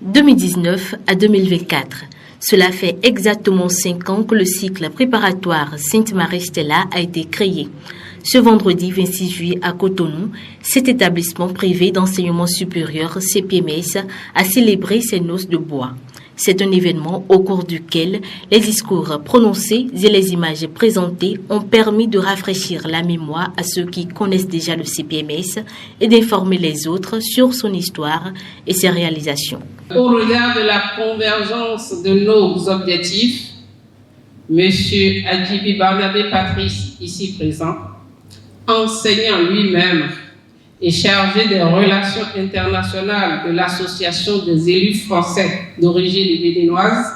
2019 à 2024. Cela fait exactement 5 ans que le cycle préparatoire Sainte-Marie-Stella a été créé. Ce vendredi 26 juillet à Cotonou, cet établissement privé d'enseignement supérieur CPMS a célébré ses noces de bois. C'est un événement au cours duquel les discours prononcés et les images présentées ont permis de rafraîchir la mémoire à ceux qui connaissent déjà le CPMS et d'informer les autres sur son histoire et ses réalisations. Au regard de la convergence de nos objectifs, M. Adjibi Barnabé Patrice, ici présent, enseignant lui-même et chargé des relations internationales de l'Association des élus français d'origine béninoise,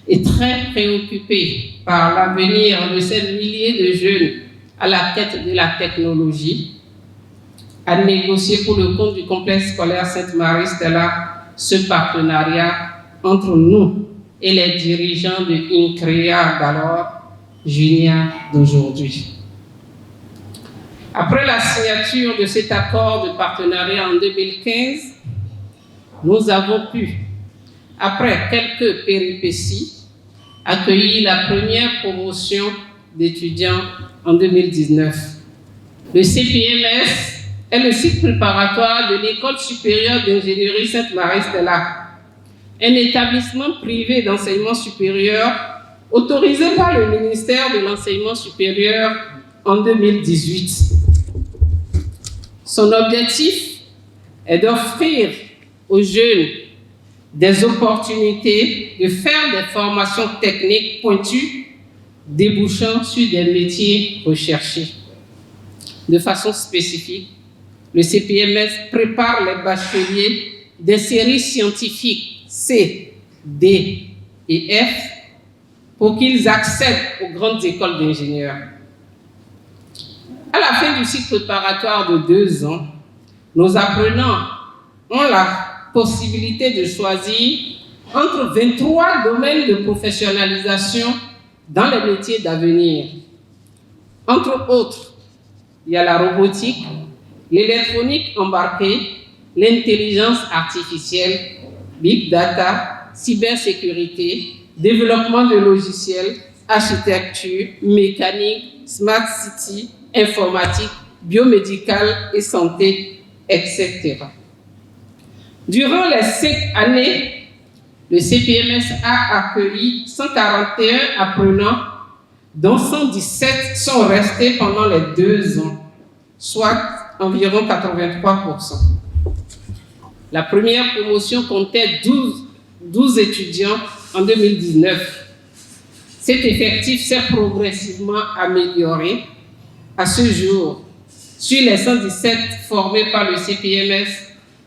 est très préoccupé par l'avenir de ces milliers de jeunes à la tête de la technologie, a négocié pour le compte du complexe scolaire Sainte-Marie-Stella ce partenariat entre nous et les dirigeants de INCREA d'alors, Junia d'aujourd'hui. Après la signature de cet accord de partenariat en 2015, nous avons pu, après quelques péripéties, accueillir la première promotion d'étudiants en 2019. Le CPMS est le cycle préparatoire de l'École supérieure d'ingénierie Sainte-Marie-Stella, un établissement privé d'enseignement supérieur autorisé par le ministère de l'Enseignement supérieur en 2018. Son objectif est d'offrir aux jeunes des opportunités de faire des formations techniques pointues débouchant sur des métiers recherchés. De façon spécifique, le CPMS prépare les bacheliers des séries scientifiques C, D et F pour qu'ils accèdent aux grandes écoles d'ingénieurs. À la fin du cycle préparatoire de 2 ans, nos apprenants ont la possibilité de choisir entre 23 domaines de professionnalisation dans les métiers d'avenir. Entre autres, il y a la robotique, l'électronique embarquée, l'intelligence artificielle, big data, cybersécurité, développement de logiciels, architecture, mécanique, smart city, informatique, biomédicale et santé, etc. Durant les 5 années, le CPMS a accueilli 141 apprenants, dont 117 sont restés pendant les 2 ans, soit environ 83%. La première promotion comptait 12 étudiants en 2019. Cet effectif s'est progressivement amélioré. À ce jour, sur les 117 formés par le CPMS,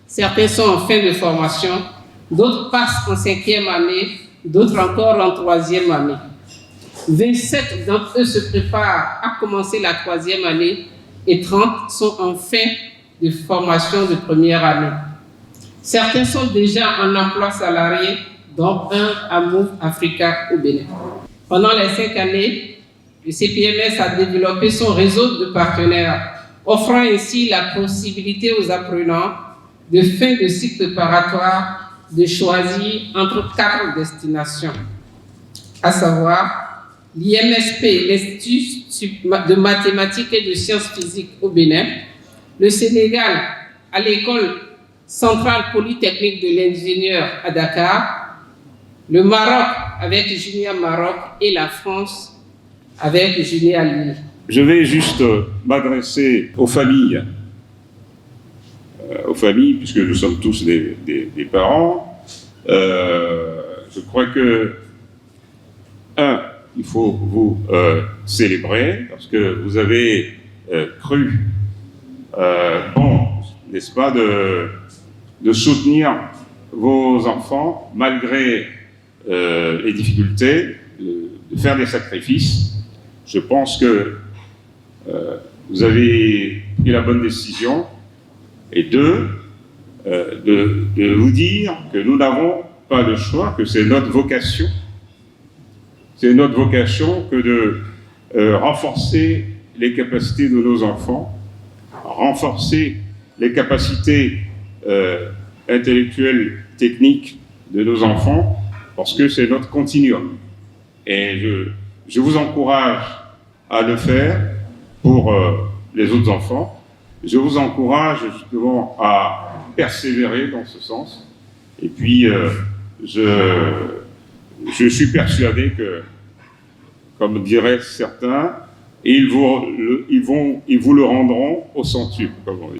certains sont en fin de formation, d'autres passent en 5e année, d'autres encore en 3e année. 27 d'entre eux se préparent à commencer la 3e année et 30 sont en fin de formation de première année. Certains sont déjà en emploi salarié, dont un à Move Africa au Bénin. Pendant les 5 années, le CPMS a développé son réseau de partenaires, offrant ainsi la possibilité aux apprenants de fin de cycle préparatoire de choisir entre 4 destinations, à savoir l'IMSP, l'Institut de mathématiques et de sciences physiques au Bénin, le Sénégal à l'École centrale polytechnique de l'ingénieur à Dakar, le Maroc avec Junia Maroc et la France avec Junia Lille. Je vais juste m'adresser aux familles, puisque nous sommes tous des parents. Je crois que, il faut vous célébrer, parce que vous avez cru, n'est-ce pas, de soutenir vos enfants malgré les difficultés, de faire des sacrifices. Je pense que vous avez pris la bonne décision. Et de vous dire que nous n'avons pas de choix, que c'est notre vocation. C'est notre vocation que de renforcer les capacités de nos enfants, renforcer les capacités intellectuelles, techniques de nos enfants, parce que c'est notre continuum. Et je vous encourage à le faire pour les autres enfants. Je vous encourage justement à persévérer dans ce sens. Et puis, je suis persuadé que, comme diraient certains, ils vous le rendront au centuple.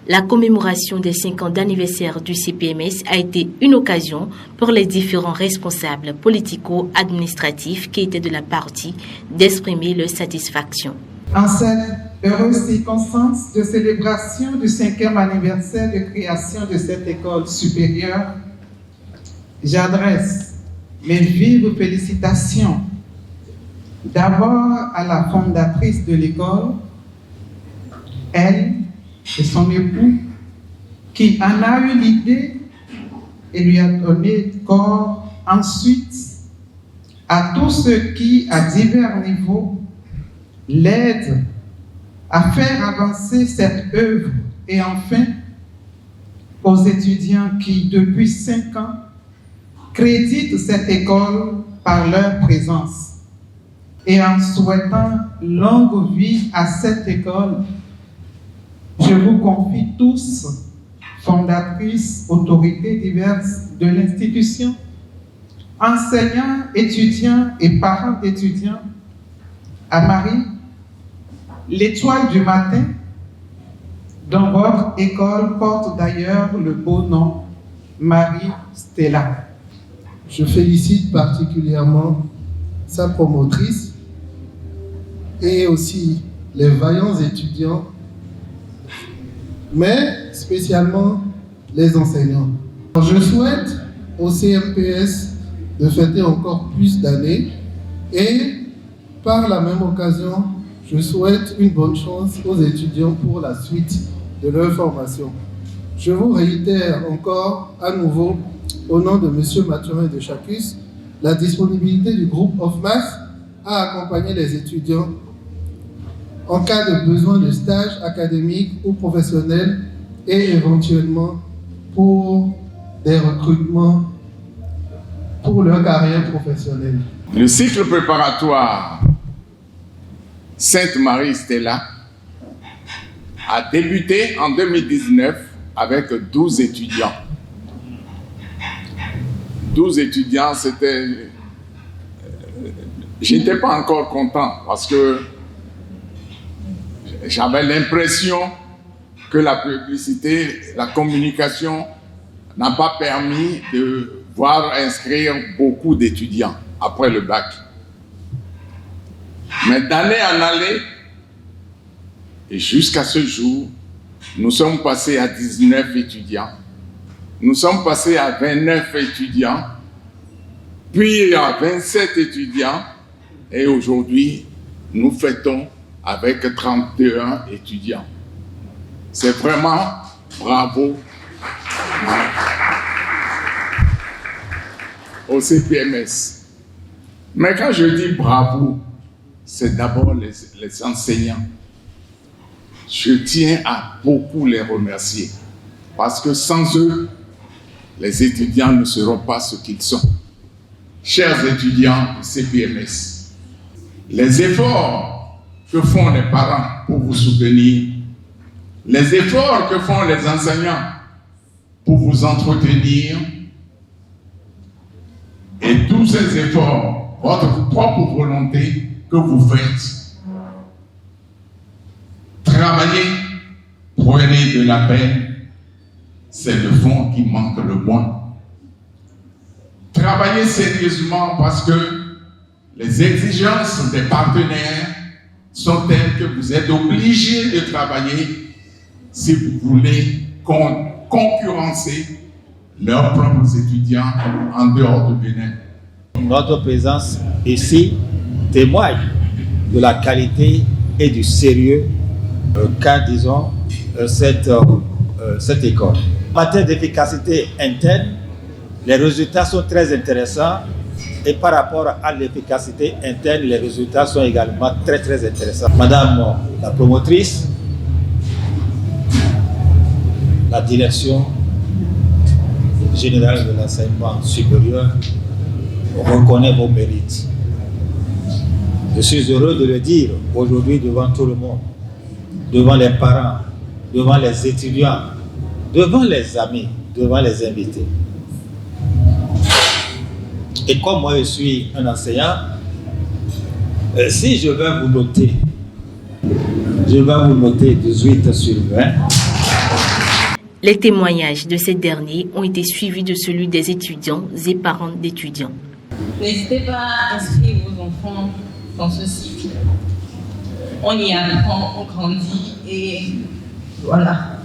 La commémoration des 5 ans d'anniversaire du CPMS a été une occasion pour les différents responsables politico-administratifs qui étaient de la partie d'exprimer leur satisfaction. En cette heureuse circonstance de célébration du 5e anniversaire de création de cette école supérieure, j'adresse mes vives félicitations d'abord à la fondatrice de l'école, elle et son époux, qui en a eu l'idée et lui a donné corps. Ensuite, à tous ceux qui, à divers niveaux, l'aident à faire avancer cette œuvre. Et enfin, aux étudiants qui, depuis 5 ans, créditent cette école par leur présence. Et en souhaitant longue vie à cette école, je vous confie tous, fondatrices, autorités diverses de l'institution, enseignants, étudiants et parents d'étudiants, à Marie, l'étoile du matin, dont votre école porte d'ailleurs le beau nom, Marie Stella. Je félicite particulièrement sa promotrice et aussi les vaillants étudiants, mais spécialement les enseignants. Je souhaite au CMPS de fêter encore plus d'années et par la même occasion, je souhaite une bonne chance aux étudiants pour la suite de leur formation. Je vous réitère encore à nouveau, au nom de M. Mathurin de Chacus, la disponibilité du groupe OFMAS à accompagner les étudiants en cas de besoin de stage académique ou professionnel et éventuellement pour des recrutements pour leur carrière professionnelle. Le cycle préparatoire Sainte-Marie Stella a débuté en 2019 avec 12 étudiants. 12 étudiants, c'était... J'étais pas encore content parce que j'avais l'impression que la publicité, la communication n'a pas permis de voir inscrire beaucoup d'étudiants après le bac. Mais d'année en année, et jusqu'à ce jour, nous sommes passés à 19 étudiants. Nous sommes passés à 29 étudiants, puis à 27 étudiants, et aujourd'hui, nous fêtons avec 31 étudiants. C'est vraiment bravo au CPMS. Mais quand je dis bravo, c'est d'abord les enseignants. Je tiens à beaucoup les remercier parce que sans eux, les étudiants ne seront pas ce qu'ils sont. Chers étudiants du CPMS, les efforts que font les parents pour vous soutenir, les efforts que font les enseignants pour vous entretenir, et tous ces efforts, votre propre volonté que vous faites, travaillez, prenez de la peine, c'est le fond qui manque le moins. Travaillez sérieusement parce que les exigences des partenaires sont telles que vous êtes obligés de travailler si vous voulez concurrencer leurs propres étudiants en dehors de Bénin. Notre présence ici témoigne de la qualité et du sérieux qu'a, disons, cette école. En matière d'efficacité interne, les résultats sont très intéressants et par rapport à l'efficacité interne, les résultats sont également très très intéressants. Madame la promotrice, la direction, général de l'enseignement supérieur reconnaît vos mérites. Je suis heureux de le dire aujourd'hui devant tout le monde, devant les parents, devant les étudiants, devant les amis, devant les invités. Et comme moi je suis un enseignant, si je vais vous noter, je vais vous noter 18 sur 20. Les témoignages de ces derniers ont été suivis de celui des étudiants et parents d'étudiants. N'hésitez pas à inscrire vos enfants dans ce cycle. On y apprend, on grandit et voilà.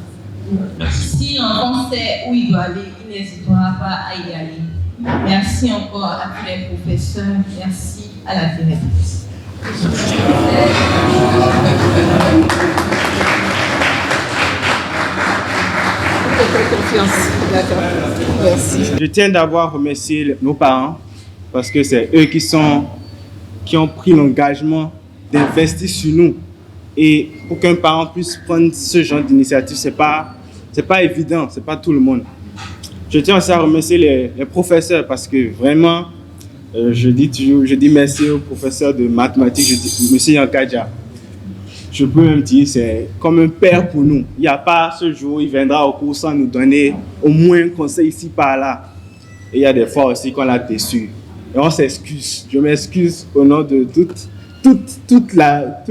Si l'enfant sait où il doit aller, il n'hésitera pas à y aller. Merci encore à tous les professeurs, merci à la directrice. Merci. Je tiens d'abord à remercier nos parents parce que c'est eux qui ont pris l'engagement d'investir sur nous. Et pour qu'un parent puisse prendre ce genre d'initiative, c'est pas évident, c'est pas tout le monde. Je tiens aussi à remercier les professeurs parce que vraiment, je dis merci aux professeurs de mathématiques, je dis monsieur Yankadja. Je peux même dire c'est comme un père pour nous. Il n'y a pas ce jour où il viendra au cours sans nous donner au moins un conseil ici par là. Et il y a des fois aussi qu'on l'a déçu. Et on s'excuse. Je m'excuse au nom de toute la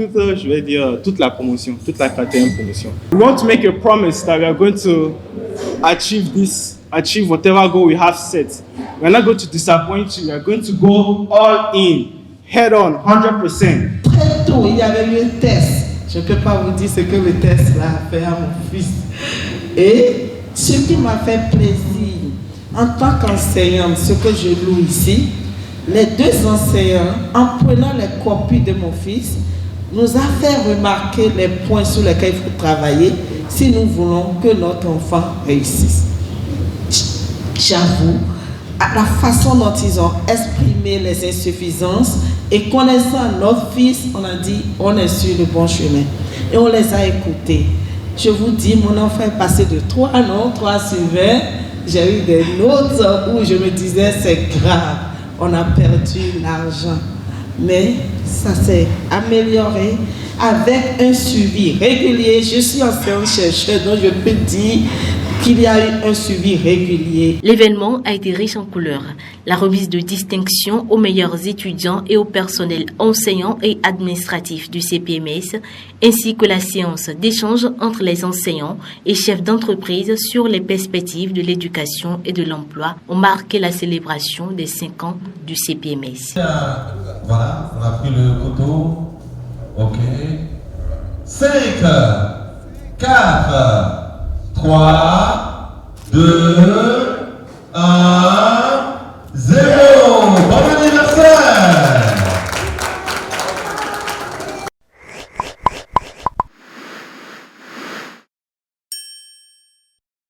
promotion, toute la 41 promotion. We want to make a promise that we are going to achieve whatever goal we have set. We are not going to disappoint you. We are going to go all in, head on, 100%. Très tôt, il y avait eu un test. Je ne peux pas vous dire ce que le test là a fait à mon fils. Et ce qui m'a fait plaisir, en tant qu'enseignante, ce que je loue ici, les deux enseignants, en prenant les copies de mon fils, nous a fait remarquer les points sur lesquels il faut travailler si nous voulons que notre enfant réussisse. J'avoue, la façon dont ils ont exprimé les insuffisances et connaissant notre fils, on a dit on est sur le bon chemin et on les a écoutés. Je vous dis, mon enfant est passé de 3 sur 20. J'ai eu des notes où je me disais c'est grave, on a perdu l'argent. Mais ça s'est amélioré avec un suivi régulier. Je suis enseignant-chercheur, donc je peux dire qu'il y a eu un suivi régulier. L'événement a été riche en couleurs. La remise de distinction aux meilleurs étudiants et au personnel enseignant et administratif du CPMS, ainsi que la séance d'échange entre les enseignants et chefs d'entreprise sur les perspectives de l'éducation et de l'emploi ont marqué la célébration des 5 ans du CPMS. Voilà, on a pris le couteau. Ok. 5, 4, 3, 2,